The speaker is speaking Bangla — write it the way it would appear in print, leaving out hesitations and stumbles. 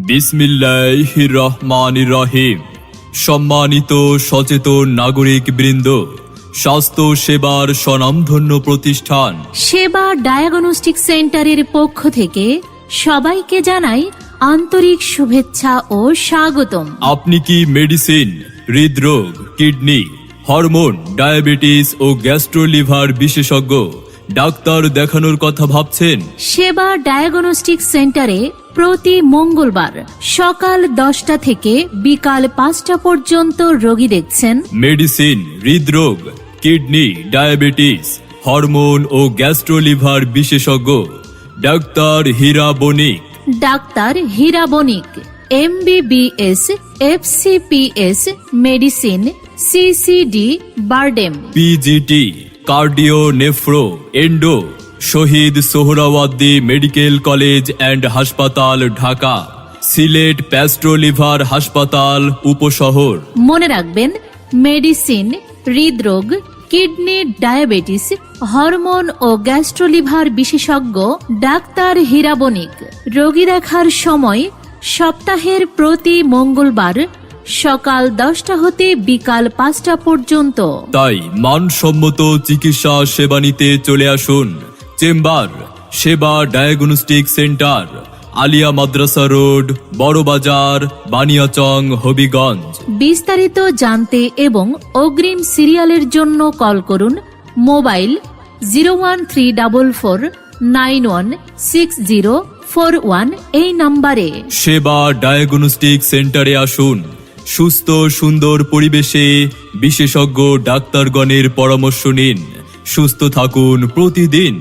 বিসমিল্লাহির রহমানির রহিম। সম্মানিত সচেতন নাগরিক বৃন্দ, স্বাস্থ্য সেবার স্বনামধন্য প্রতিষ্ঠান সেবা ডায়াগনস্টিক সেন্টারের পক্ষ থেকে সবাইকে জানাই আন্তরিক শুভেচ্ছা ও স্বাগতম। আপনি কি মেডিসিন, হৃদরোগ, কিডনি, হরমোন, ডায়াবেটিস ও গ্যাস্ট্রোলিভার বিশেষজ্ঞ ডাক্তার দেখানোর কথা ভাবছেন? সেবা ডায়াগনস্টিক সেন্টারে প্রতি মঙ্গলবার সকাল 10টা থেকে বিকাল 5টা পর্যন্ত রোগী দেখছেন মেডিসিন, হৃদরোগ, কিডনি, ডায়াবেটিস, হরমোন ও গ্যাস্ট্রোলিভার বিশেষজ্ঞ doctor Hira Banik. Doctor Hira Banik MBBS, FCPS, medicine, CCD, BIRDEM, PGT, cardio, nephro, endo, Shaheed Suhrawardy medical college and হাসপাতাল, ঢাকা, সিলেট প্যাস্ট্রোলিভার হাসপাতাল, উপশহর। মনে রাখবেন, মেডিসিন, হৃদরোগ, কিডনি, ডায়াবেটিস, হরমোন ও গ্যাস্ট্রোলিভার বিশেষজ্ঞ ডাক্তার হীরা বণিক। রোগী দেখার সময় সপ্তাহের প্রতি মঙ্গলবার সকাল 10টা হতে বিকাল 5টা পর্যন্ত। তাই মানসম্মত চিকিৎসা সেবা নিতে চলে আসুন চেম্বার সেবা ডায়াগনস্টিক সেন্টার, আলিয়া মাদ্রাসা রোড, বড়বাজার, বানিয়াচং, হবিগঞ্জ। বিস্তারিত জানতে এবং অগ্রিম সিরিয়ালের জন্য কল করুন মোবাইল 01344916041 এই নাম্বারে। সেবা ডায়াগনস্টিক সেন্টারে আসুন। সুস্থ সুন্দর পরিবেশে বিশেষজ্ঞ ডাক্তারগণের পরামর্শ নিন। সুস্থ থাকুন প্রতিদিন।